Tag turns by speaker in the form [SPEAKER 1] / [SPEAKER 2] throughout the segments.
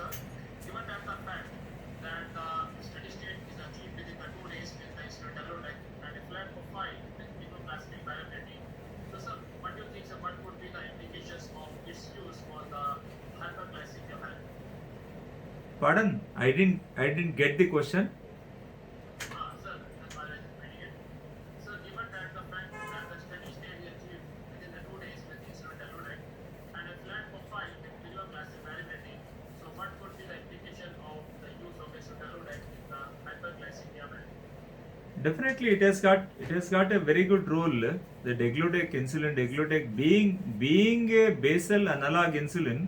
[SPEAKER 1] sir. Given that the fact that the steady state is achieved within the 2 days with the insulin degludec and a flat profile with lipoplastic variability. So, sir, what do you think, sir, what would be the implications of its use for the hyperglycemia health?
[SPEAKER 2] Pardon? I didn't get the question.
[SPEAKER 1] Sir, that's why I was reading it. So, given that the fact that the steady state is achieved within the 2 days with insulin degludec and a flat profile with lipoplastic variability, so what could be the implication of the use of insulin degludec in the hyperglycemia health?
[SPEAKER 2] Definitely, it has got a very good role. The degludec, insulin degludec, being a basal analog insulin,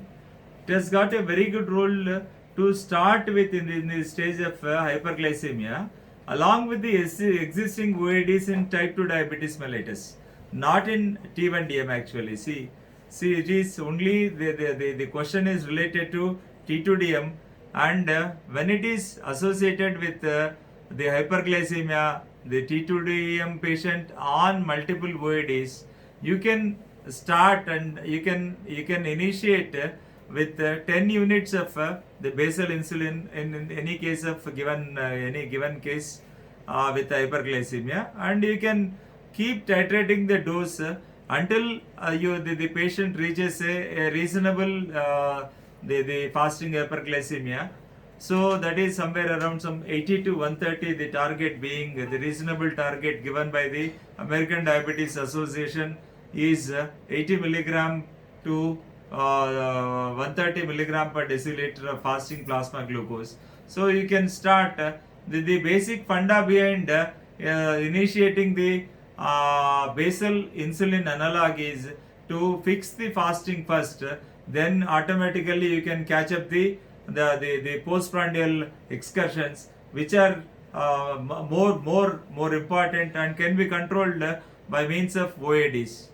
[SPEAKER 2] it has got a very good role to start with in the stage of hyperglycemia, along with the existing OADs in type 2 diabetes mellitus, not in T1DM actually. See, it is only the question is related to T2DM, and when it is associated with the hyperglycemia, the T2DM patient on multiple OADs, you can start and you can initiate with 10 units of the basal insulin in any case of given any given case with hyperglycemia, and you can keep titrating the dose until the patient reaches a reasonable the fasting hyperglycemia. So that is somewhere around some 80 to 130, the target being the reasonable target given by the American Diabetes Association is 80 milligram to 130 milligram per deciliter of fasting plasma glucose. So you can start the basic funda behind initiating the basal insulin analog is to fix the fasting first, then automatically you can catch up the postprandial excursions, which are more important and can be controlled by means of OADs.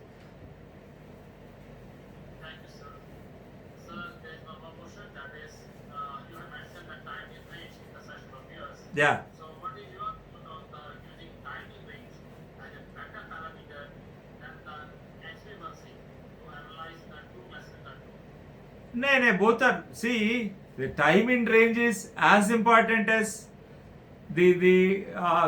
[SPEAKER 1] Thank you, sir. Sir, there is one more question, that is, you have mentioned that time is range in the session of years.
[SPEAKER 2] Yeah.
[SPEAKER 1] So, what is your thought on the using timing range as a better parameter than the HbA1c to analyze the true glycemic control?
[SPEAKER 2] No, both are. See, the time in range is as important as the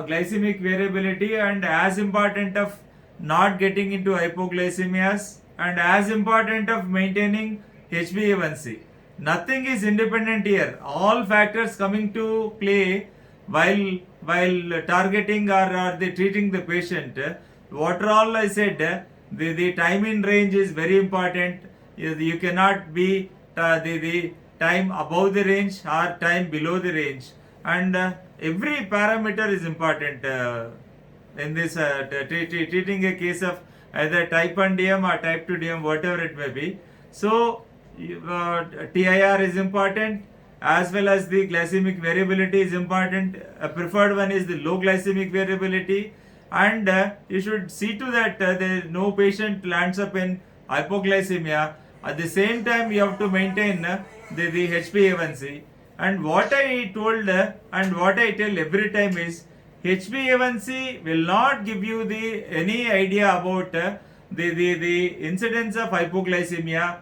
[SPEAKER 2] glycemic variability, and as important of not getting into hypoglycemias, and as important of maintaining HbA1c. Nothing is independent here. All factors coming to play while targeting or the treating the patient. What all I said, the time in range is very important. You cannot be the time above the range or time below the range, and every parameter is important in this treating a case of either type 1 DM or type 2 DM, whatever it may be. So TIR is important, as well as the glycemic variability is important. A preferred one is the low glycemic variability, and you should see to that no patient lands up in hypoglycemia. At the same time, you have to maintain the HbA1c. And what I told and what I tell every time is, HbA1c will not give you the any idea about the incidence of hypoglycemia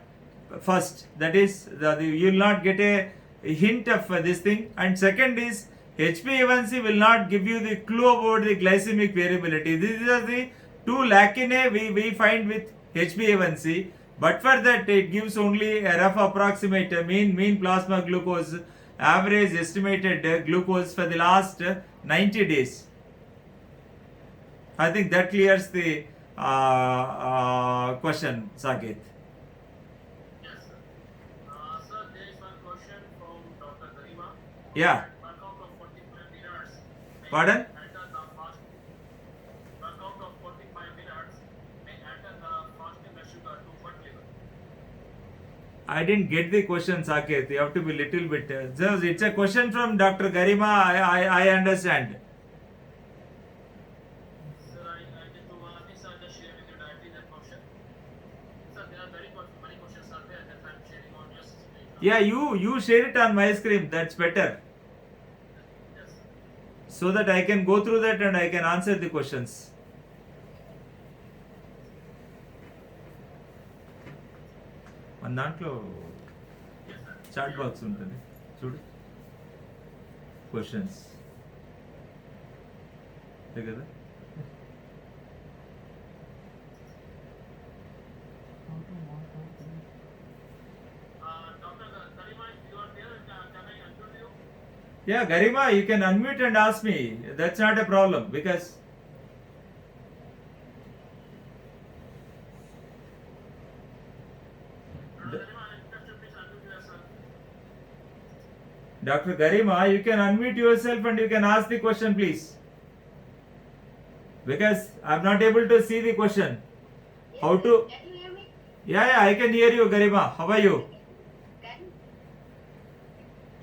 [SPEAKER 2] first. That is, you will not get a hint of this thing. And second is, HbA1c will not give you the clue about the glycemic variability. These are the two lacunae we find with HbA1c. But for that, it gives only a rough approximate mean plasma glucose, average estimated glucose for the last 90 days. I think that clears the question, Saket.
[SPEAKER 1] Yes, sir. Sir, there is one question from Dr. Garima.
[SPEAKER 2] Yeah.
[SPEAKER 1] Workout of 45 minutes. may
[SPEAKER 2] Pardon?
[SPEAKER 1] enter the fast- Workout of 45 minutes may enter the fasting blood sugar to what level?
[SPEAKER 2] I didn't get the question, Saket. You have to be little bit. It's a question from Dr. Garima. I understand.
[SPEAKER 1] Sir, I did to sir, just share with you directly that question. Sir, there are many questions are there that I'm sharing on your screen.
[SPEAKER 2] Yeah, you share it on my screen. That's better,
[SPEAKER 1] Yes.
[SPEAKER 2] so that I can go through that and I can answer the questions. మన దాంట్లో
[SPEAKER 1] Yes, sir.
[SPEAKER 2] Chat box ఉంటుంది. చూడు questions కదా.
[SPEAKER 1] Dr. Karima, if you are there, can I unmute you?
[SPEAKER 2] Yeah, Garima, you can unmute and ask me. That's not a problem because
[SPEAKER 1] Dr. Karima, I request you please unmute yourself.
[SPEAKER 2] Dr. Garima, you can unmute yourself and you can ask the question, please. Because I'm not able to see the question. How to?
[SPEAKER 3] Can you hear me?
[SPEAKER 2] Yeah, I can hear you, Garima. How are you?
[SPEAKER 3] Can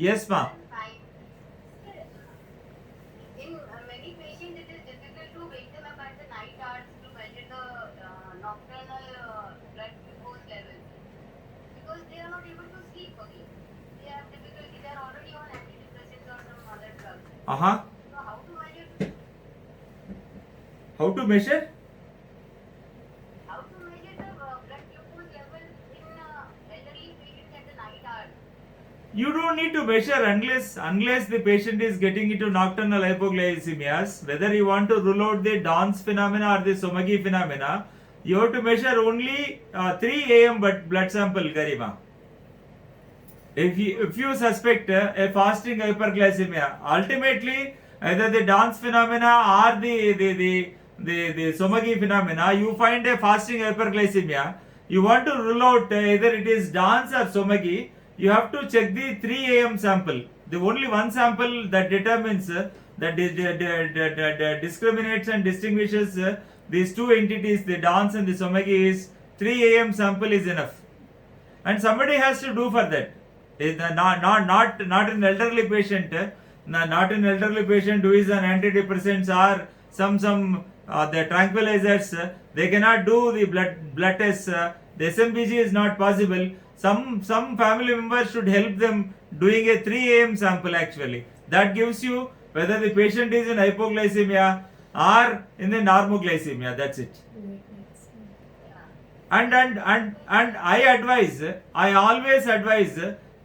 [SPEAKER 2] Yes, ma.
[SPEAKER 3] fine. In many patients, it is difficult to wake them up at the night hours to measure the nocturnal blood glucose levels because they are not able to sleep again. They have difficulty. They are already on antidepressants or some other drugs.
[SPEAKER 2] Uh huh.
[SPEAKER 3] So how to measure?
[SPEAKER 2] How to measure?
[SPEAKER 3] How to measure the blood glucose level in elderly patients at the night hours?
[SPEAKER 2] You don't need to measure unless the patient is getting into nocturnal hypoglycemias. Whether you want to rule out the Dance phenomena or the Somagi phenomena, you have to measure only 3 a.m. but blood sample, Garima. If you suspect a fasting hyperglycemia, ultimately either the Dance phenomena or the Somagi phenomena, you find a fasting hyperglycemia. You want to rule out either it is Dance or Somagi. You have to check the 3 a.m. sample. The only one sample that determines that discriminates and distinguishes these two entities, the Dance and the Somagi, is 3 a.m. sample is enough. And somebody has to do for that. Not an elderly patient, not an elderly patient who is on antidepressants or some the tranquilizers. They cannot do the blood tests. The SMBG is not possible. Some family members should help them doing a 3 a.m. sample actually. That gives you whether the patient is in hypoglycemia or in the normoglycemia. That's it. And I always advise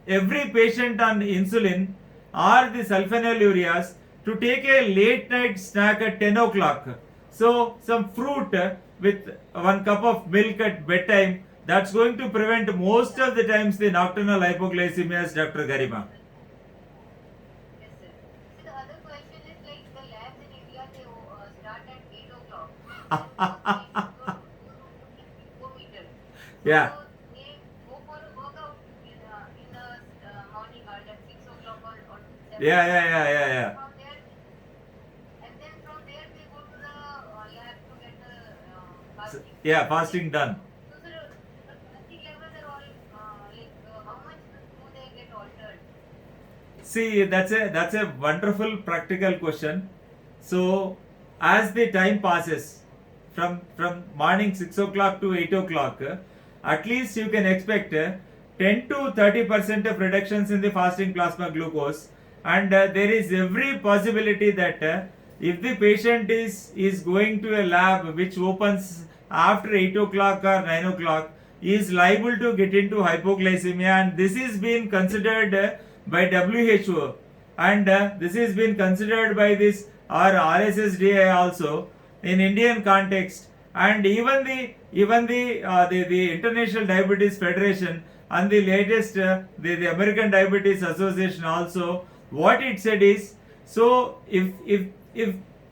[SPEAKER 2] every patient on insulin or the sulfonylureas to take a late night snack at 10 o'clock. So some fruit with 1 cup of milk at bedtime, that's going to prevent most of the times the nocturnal hypoglycemias, Dr. Garima.
[SPEAKER 3] Yes, sir. So the other question is like the labs in India, they start at 8 o'clock.
[SPEAKER 2] Yeah.
[SPEAKER 3] So they go for a workout in the morning hours at 6 o'clock or 7
[SPEAKER 2] Yeah.
[SPEAKER 3] From there, and then from there they go to the lab to get the fasting.
[SPEAKER 2] Yeah, fasting done.
[SPEAKER 3] So sir, the fasting levels are all how much do they get altered?
[SPEAKER 2] See, that's a wonderful practical question. So, as the time passes from morning 6 o'clock to 8 o'clock, at least you can expect 10 to 30% of reductions in the fasting plasma glucose, and there is every possibility that if the patient is going to a lab which opens after 8 o'clock or 9 o'clock, he is liable to get into hypoglycemia, and this is being considered by WHO, and this is being considered by this or RSSDI also in Indian context, and even the International Diabetes Federation and the latest the American Diabetes Association also, what it said is, so if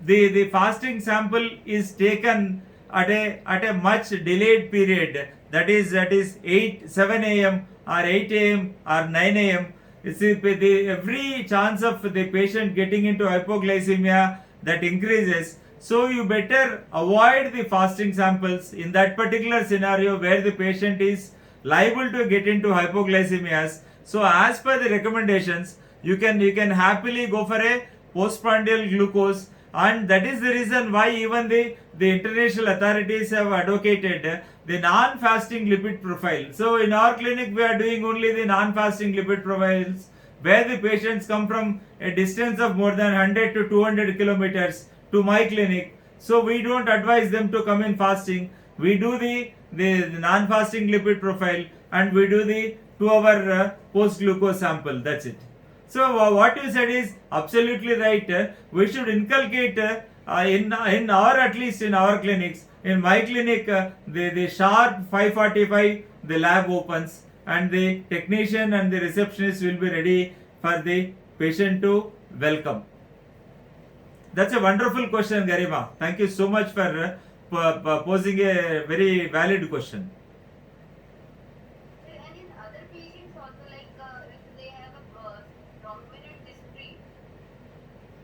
[SPEAKER 2] the fasting sample is taken at a much delayed period, that is 7 a.m. or 8 a.m. or 9 a.m., every chance of the patient getting into hypoglycemia that increases. So you better avoid the fasting samples in that particular scenario where the patient is liable to get into hypoglycemias. So as per the recommendations, you can happily go for a postprandial glucose, and that is the reason why even the international authorities have advocated the non-fasting lipid profile. So in our clinic we are doing only the non-fasting lipid profiles where the patients come from a distance of more than 100 to 200 kilometers to my clinic. So we don't advise them to come in fasting. We do the non-fasting lipid profile and we do the 2-hour post-glucose sample. That's it. So what you said is absolutely right. We should inculcate in our, at least in our clinics. In my clinic, the sharp 5:45 the lab opens and the technician and the receptionist will be ready for the patient to welcome. That's a wonderful question, Garima. Thank you so much for posing a very valid question.
[SPEAKER 3] And in other patients also, like if they have a prominent history,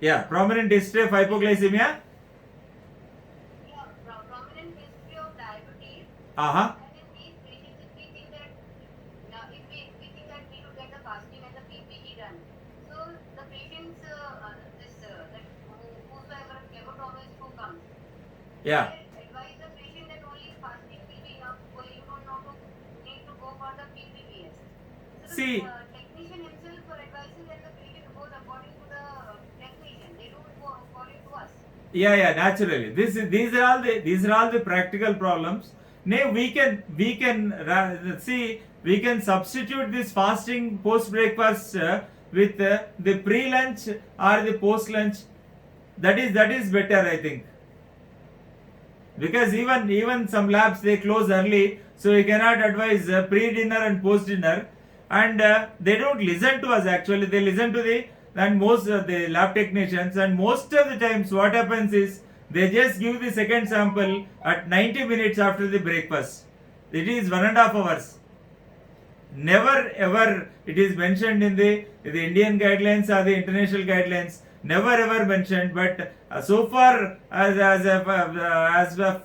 [SPEAKER 2] Yeah, prominent history of hypoglycemia.
[SPEAKER 3] prominent history of diabetes,
[SPEAKER 2] Uh-huh.
[SPEAKER 3] and in these patients, if we think that if we think that we should get the fasting and the PPG done, so the patients whosoever phlebotomist who comes,
[SPEAKER 2] Yeah.
[SPEAKER 3] they advise the patient that only fasting will be enough, so you don't know to need to go for the PPBS. So
[SPEAKER 2] See.
[SPEAKER 3] the technician himself for advices and the patient goes according to the technician. They don't go according to us.
[SPEAKER 2] Yeah, naturally. These are all the practical problems. Now we can substitute this fasting post breakfast with the pre lunch or the post lunch. That is better, I think, because even some labs they close early, so you cannot advise pre dinner and post dinner, and they don't listen to us. Actually, they listen to the and most of the lab technicians, and most of the times what happens is they just give the second sample at 90 minutes after the breakfast. It is 1.5 hours. Never ever it is mentioned in the Indian guidelines or the international guidelines. Never ever mentioned. But so far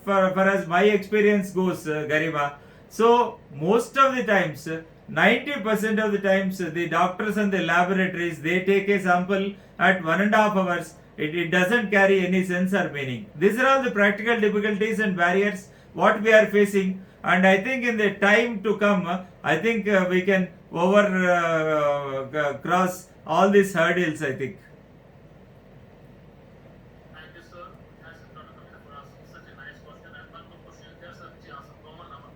[SPEAKER 2] far as my experience goes, Garima. So most of the times, 90% of the times, the doctors and the laboratories they take a sample at 1.5 hours. It doesn't carry any sense or meaning. These are all the practical difficulties and barriers what we are facing, and I think in the time to come, I think we can cross all these hurdles, I think.
[SPEAKER 1] Thank you, sir. Thanks, Dr. Kavita, for asking such a nice question. And one more question is there, sir, which is also common among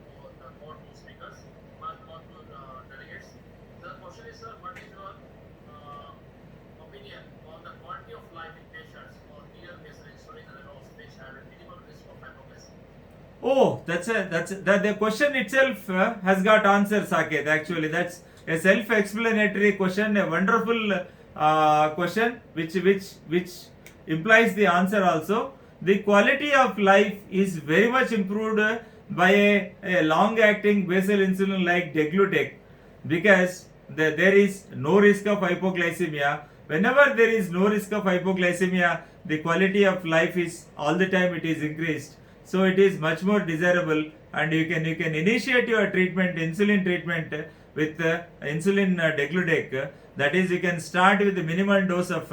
[SPEAKER 1] more two speakers, more two delegates. The question is, sir, what is your opinion on the quality of life in patients or near basal insulin analogs which have a minimal risk of hypoglycemia?
[SPEAKER 2] Oh, the question itself has got answer, Saket. Actually, that's a self-explanatory question, a wonderful question, which implies the answer also. The quality of life is very much improved by a long-acting basal insulin like Degludec, because there is no risk of hypoglycemia. Whenever there is no risk of hypoglycemia, the quality of life is all the time it is increased. So it is much more desirable, and you can initiate your treatment, insulin treatment, with insulin Degludec. That is, you can start with the minimal dose of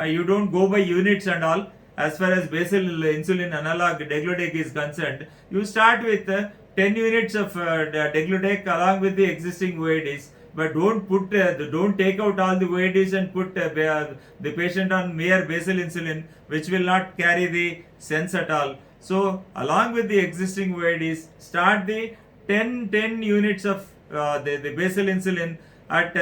[SPEAKER 2] you don't go by units and all. As far as basal insulin analog Degludec is concerned, you start with 10 units of Degludec along with the existing OADs, but don't take out all the OADs and put the patient on mere basal insulin, which will not carry the sense at all. So along with the existing OADs, start the 10 units of the basal insulin at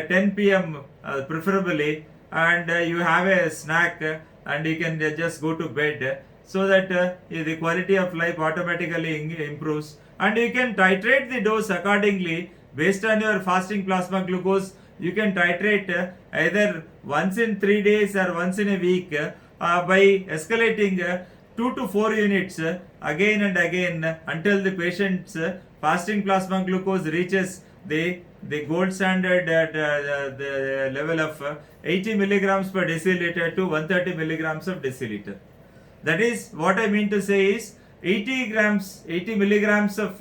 [SPEAKER 2] 10 p.m. Preferably, and you have a snack, and you can just go to bed, so that the quality of life automatically improves, and you can titrate the dose accordingly based on your fasting plasma glucose. You can titrate either once in 3 days or once in a week by escalating 2 to 4 units again and again until the patient's fasting plasma glucose reaches the gold standard at the level of 80 milligrams per deciliter to 130 milligrams of deciliter. That is what I mean to say is 80 milligrams of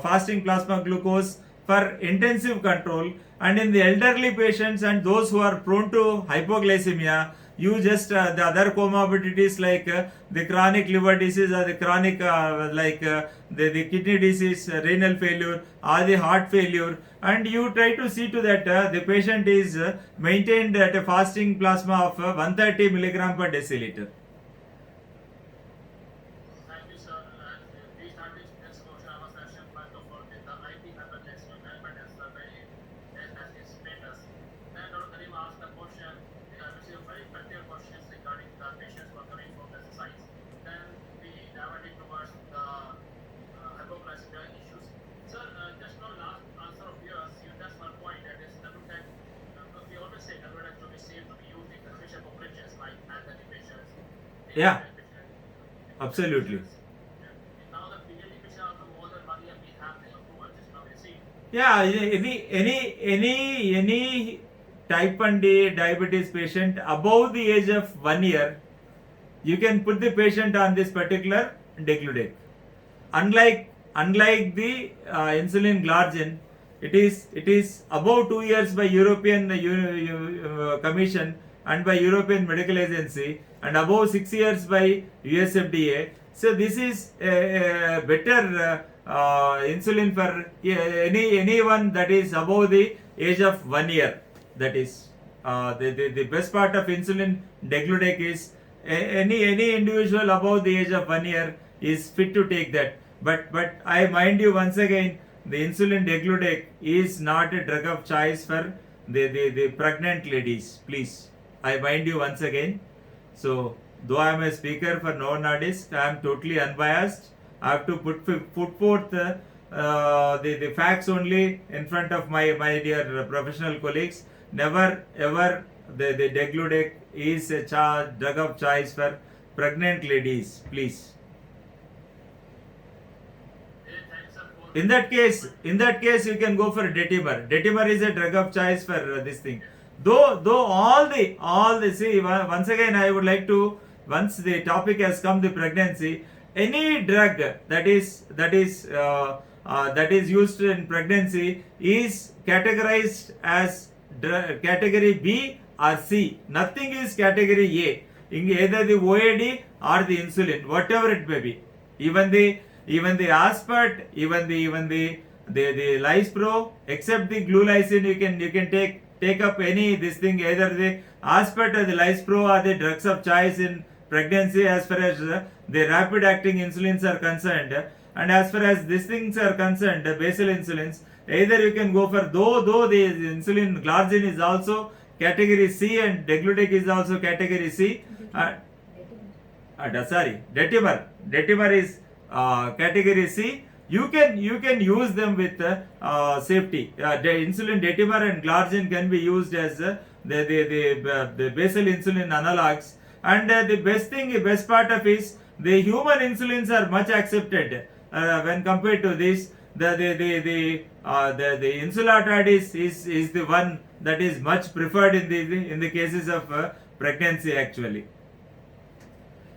[SPEAKER 2] fasting plasma glucose for intensive control, and in the elderly patients and those who are prone to hypoglycemia, you just the other comorbidities like the chronic liver disease or the chronic the kidney disease, renal failure or the heart failure, and you try to see to that the patient is maintained at a fasting plasma of 130 milligram per deciliter.
[SPEAKER 1] Thank you, sir. And we start this next question of our session. First of all, with the IP hypertension management is very has its status. patients who are coming from exercise, then we diverted towards the hypoglycemia issues. Sir, just now last answer of yours, you touched one point that is Nalutec. We always say Nalutec to be safe to be used in special populations like elderly patients.
[SPEAKER 2] Yeah.
[SPEAKER 1] patients,
[SPEAKER 2] Absolutely.
[SPEAKER 1] now the pediatric also more than 1 year we have the approval just now we see.
[SPEAKER 2] Yeah, any type 1 diabetes patient above the age of 1 year, you can put the patient on this particular degludec. Unlike the insulin glargine, it is above 2 years by European Commission and by European Medical Agency, and above 6 years by US FDA. So this is a better insulin for anyone that is above the age of 1 year. That is the best part of insulin degludec is any individual above the age of 1 year is fit to take that. But I mind you once again, the insulin degludec is not a drug of choice for the pregnant ladies. Please, I mind you once again. So though I am a speaker for Novo Nordisk, I am totally unbiased. I have to put forth the facts only in front of my dear professional colleagues. Never ever the degludec is a drug of choice for pregnant ladies. Please.
[SPEAKER 1] Thanks sir for
[SPEAKER 2] In that case, you can go for Detimer. Detimer is a drug of choice for this thing. Though all the see, once again I would like to, once the topic has come, the pregnancy, any drug that is used in pregnancy is categorized as category B or C. Nothing is category A. Either the OAD or the insulin, whatever it may be. Even the aspart, even the Lispro, except the glulysin, you can take up any this thing, either the aspart or the Lispro are the drugs of choice in pregnancy as far as the rapid acting insulins are concerned. And as far as these things are concerned, the basal insulins, either you can go for, though the insulin glargine is also category C and degludec is also category C. Detimer is category C. You can use them with safety. The insulin Detimer and glargine can be used as the basal insulin analogs. And the best part of is the human insulins are much accepted when compared to this. The insulatard is the one that is much preferred in the cases of pregnancy actually.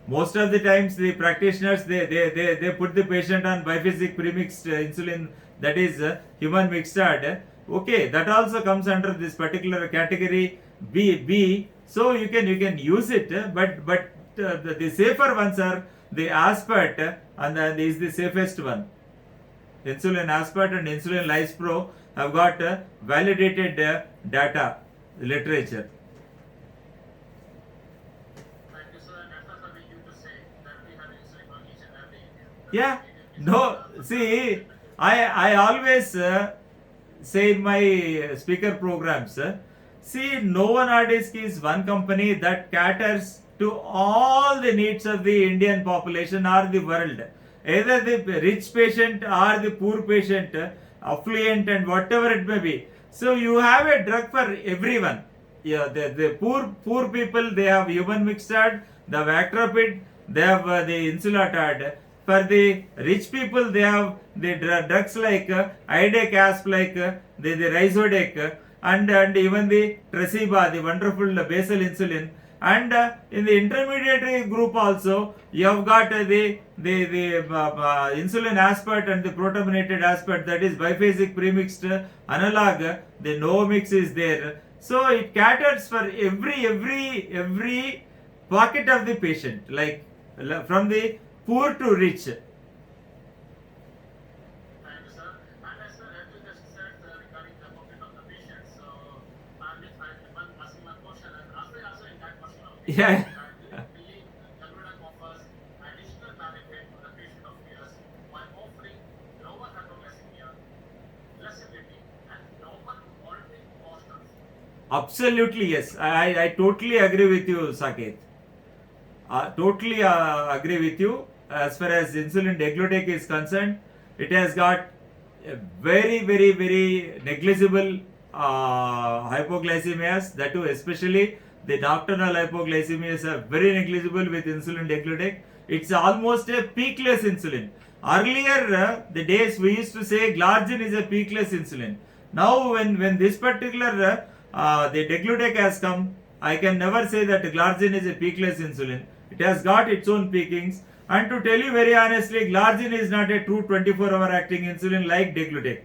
[SPEAKER 2] Most of the times the practitioners they put the patient on biphasic premixed insulin, that is human mixtard. Okay, that also comes under this particular category B. So you can use it, but the safer ones are the aspart, and is the safest one. Insulin aspart and insulin Lispro have got validated data literature.
[SPEAKER 1] thank you sir. That's what we used to say that we have insulin for each and every
[SPEAKER 2] Yeah, no, see, I always say in my speaker programs, see, Novo Nordisk is one company that caters to all the needs of the Indian population or the world. Either the rich patient or the poor patient, affluent and whatever it may be. So you have a drug for everyone. Yeah, the poor people, they have human mixtard, the Vactropid, they have the insulatard. For the rich people, they have the drugs like Idec Asp, like the Rhizodec, and even the Tresiba, the wonderful basal insulin. And in the intermediate group also, you have got the insulin aspart and the protominated aspart, that is biphasic premixed analog. The Novomix is there. So it caters for every pocket of the patient, like from the poor to rich.
[SPEAKER 1] Thank you, sir. And as you just said regarding the pocket of the patient, so I'm just asking one question, and also in that question only.
[SPEAKER 2] Yeah.
[SPEAKER 1] I believe Galvanic offers additional benefit to the patient of yours by offering lower hypoglycemia, flexibility, and lower monitoring cost.
[SPEAKER 2] Absolutely, yes. I totally agree with you, Saket. totally agree with you. As far as insulin degludec is concerned, it has got a very negligible hypoglycemias. That too, especially the nocturnal hypoglycemias are very negligible with insulin degludec. It's almost a peakless insulin. Earlier, the days we used to say glargine is a peakless insulin. Now, when this particular the degludec has come, I can never say that glargine is a peakless insulin. It has got its own peakings. And to tell you very honestly, glargine is not a true 24-hour acting insulin like degludec,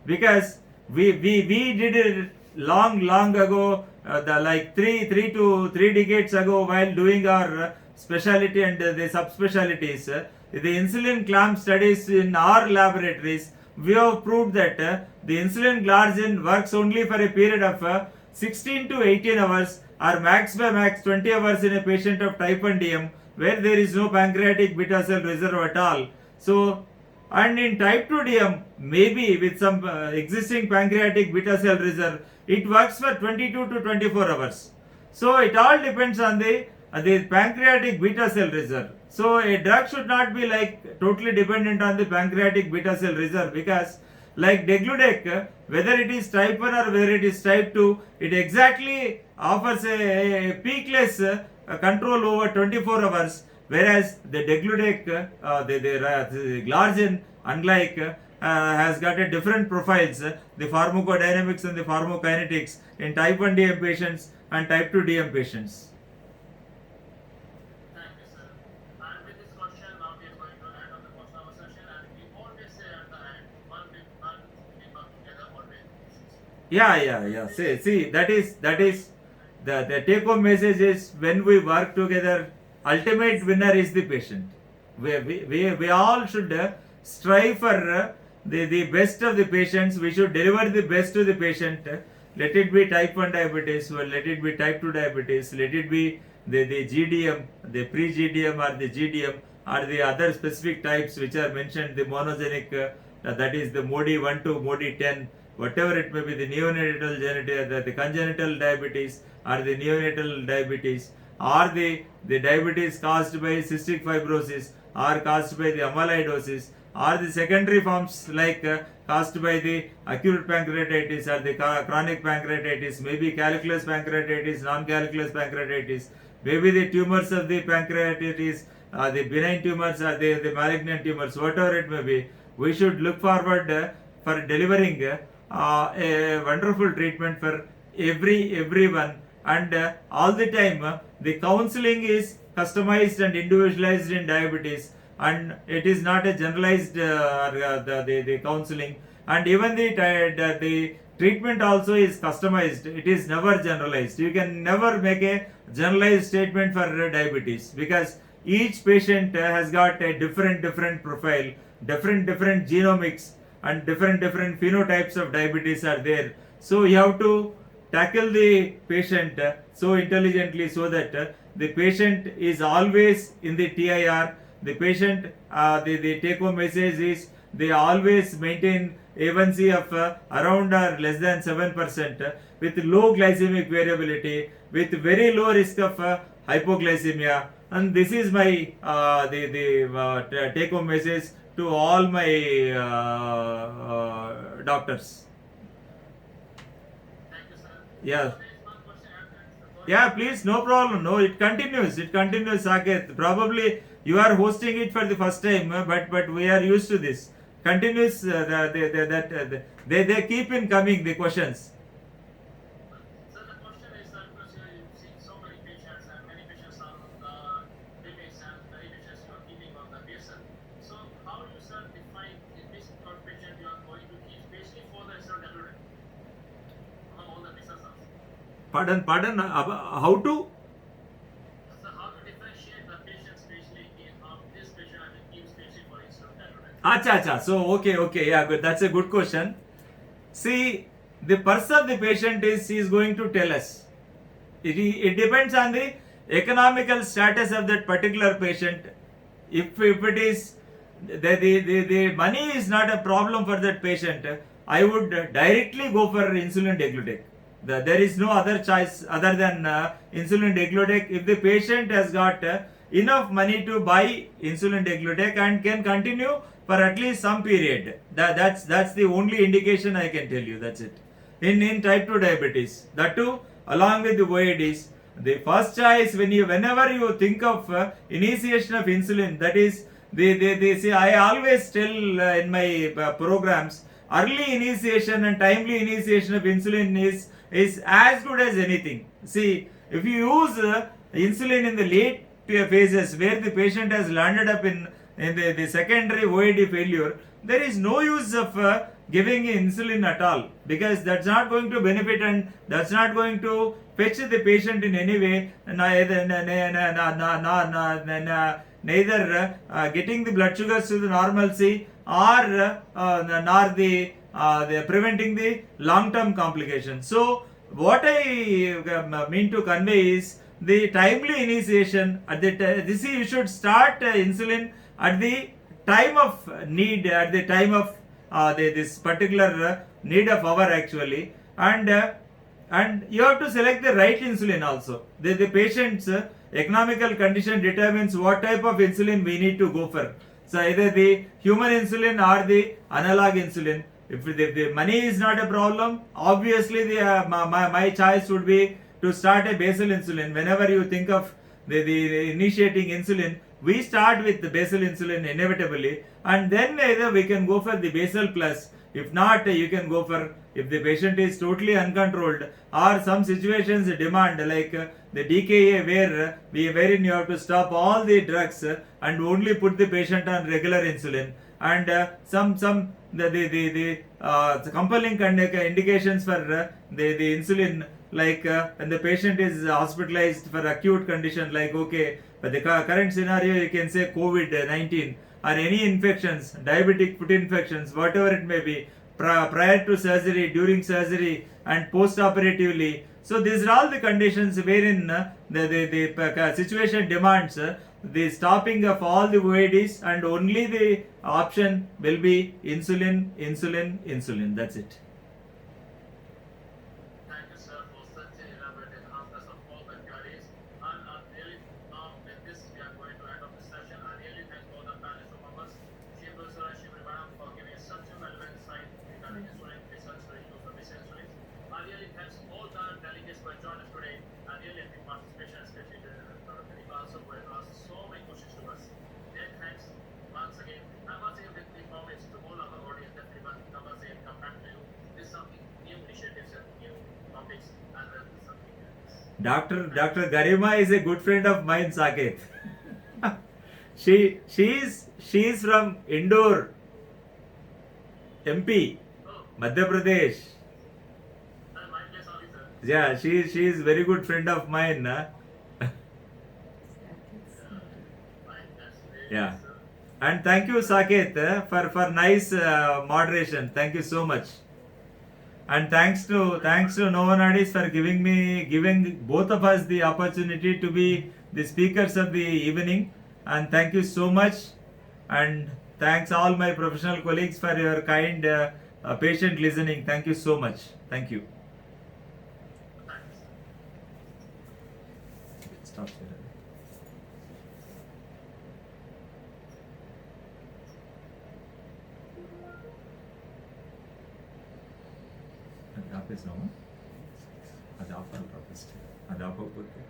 [SPEAKER 2] because we did it long ago, like three decades ago, while doing our specialty and the subspecialties. The insulin clamp studies in our laboratories, we have proved that the insulin glargine works only for a period of 16 to 18 hours or max by max 20 hours in a patient of type 1 DM where there is no pancreatic beta cell reserve at all. So, and in type 2 DM, maybe with some existing pancreatic beta cell reserve, it works for 22 to 24 hours. So, it all depends on the pancreatic beta cell reserve. So, a drug should not be like totally dependent on the pancreatic beta cell reserve, because like degludec, whether it is type 1 or whether it is type 2, it exactly offers a peakless control over 24 hours, whereas the degludec, the glargine, unlike has got a different profiles, the pharmacodynamics and the pharmacokinetics in type 1 DM patients and type 2 DM patients.
[SPEAKER 1] Thank you, sir. And with this question, now we are going to end of the first hour session, and we always say at the end, one we work together always.
[SPEAKER 2] Yeah. See, that is the take home message is, when we work together, ultimate winner is the patient. We all should strive for the best of the patients. We should deliver the best to the patient. Let it be type 1 diabetes, or let it be type 2 diabetes, let it be the GDM, the pre-GDM or the GDM, or the other specific types which are mentioned, the monogenic, that is the MODY 1 to MODY 10, whatever it may be, the neonatal genital, the congenital diabetes, or the neonatal diabetes, or the diabetes caused by cystic fibrosis, or caused by the amyloidosis, or the secondary forms like caused by the acute pancreatitis or the chronic pancreatitis, maybe calculous pancreatitis, non-calculous pancreatitis, maybe the tumors of the pancreatitis, the benign tumors or the malignant tumors, whatever it may be. We should look forward for delivering a wonderful treatment for everyone, and all the time the counseling is customized and individualized in diabetes, and it is not a generalized the counseling, and even the treatment also is customized. It is never generalized. You can never make a generalized statement for diabetes, because each patient has got a different profile, different genomics, and different phenotypes of diabetes are there. So you have to tackle the patient so intelligently, so that the patient is always in the TIR. The patient, the take home message is, they always maintain A1C of around or less than 7%, with low glycemic variability, with very low risk of hypoglycemia. And this is my the take home message to all my doctors.
[SPEAKER 1] Thank you, sir.
[SPEAKER 2] Yeah.
[SPEAKER 1] So there is one question and
[SPEAKER 2] Yeah, please, no problem. No, it continues, Saket. Probably you are hosting it for the first time, but we are used to this. Continues, they keep in coming, the questions.
[SPEAKER 1] So the question is, because you've seen so many patients and many patients are on the limits and many patients you are keeping on the basin. So how do you, sir, define which patient you are going to keep, especially for the insulin delivery among all the patients?
[SPEAKER 2] Pardon, how to?
[SPEAKER 1] So how to differentiate the patient, especially of this patient I will keep especially for insulin delivery?
[SPEAKER 2] Acha. So, okay, yeah, good. That's a good question. See, the pulse of the patient is going to tell us. It depends on the economical status of that particular patient. If it is the money is not a problem for that patient, I would directly go for insulin degludec, there is no other choice other than insulin degludec if the patient has got enough money to buy insulin degludec and can continue for at least some period. That's the only indication I can tell you. That's it. In type 2 diabetes, that too along with the OADs, the first choice whenever you think of initiation of insulin, that is they say, I always tell in my programs, early initiation and timely initiation of insulin is as good as anything. See, if you use insulin in the late phases where the patient has landed up in the secondary OAD failure, there is no use of giving insulin at all, because that's not going to benefit and that's not going to fetch the patient in any way, neither getting the blood sugars to the normalcy or nor the preventing the long-term complications. So what I mean to convey is the timely initiation at this you should start insulin at the time of need, at the time of this particular need of hour actually, and you have to select the right insulin also. The patient's economical condition determines what type of insulin we need to go for. So either the human insulin or the analog insulin. If the money is not a problem, obviously my choice would be to start a basal insulin. Whenever you think of the initiating insulin, we start with the basal insulin inevitably, and then either we can go for the basal plus. If not, you can go for, if the patient is totally uncontrolled or some situations demand like the DKA wherein you have to stop all the drugs and only put the patient on regular insulin, and the compelling indications for the insulin, like when the patient is hospitalized for acute condition, like okay, but the current scenario you can say COVID-19 or any infections, diabetic foot infections, whatever it may be, prior to surgery, during surgery and post-operatively. So these are all the conditions wherein the situation demands the stopping of all the OADs, and only the option will be insulin, insulin, insulin. That's it.
[SPEAKER 1] Thank you, sir, for such an elaborate answers of all the queries. And really, with this, we are going to end of the session. I really thank all the panelists of ours, Shiv Sir and Shiv Madam, for giving us such a relevant insight regarding insulin research for use of this insulin. I really thanks all the delegates for joining us today. I really happy participation, especially the also who have asked so many questions to us. Then thanks once again. I must say with the promise to all our audience that we must come back to you with something new initiatives and new topics and something else.
[SPEAKER 2] Dr. Garima is a good friend of mine, Saket. She's from Indore, MP,
[SPEAKER 1] Oh,
[SPEAKER 2] Madhya Pradesh.
[SPEAKER 1] my place only, sir.
[SPEAKER 2] Yeah, she is very good friend of mine.
[SPEAKER 1] Fine, that's very
[SPEAKER 2] Yeah.
[SPEAKER 1] good, sir.
[SPEAKER 2] And thank you, Saket, for nice moderation. Thank you so much. And thanks to Novanadis for giving both of us the opportunity to be the speakers of the evening. And thank you so much. And thanks all my professional colleagues for your kind, patient listening. Thank you so much. Thank you.
[SPEAKER 1] Thanks.
[SPEAKER 2] Stop here. అది ఆపేసినామా? అది ఆపాలి, అది ఆపకపోతే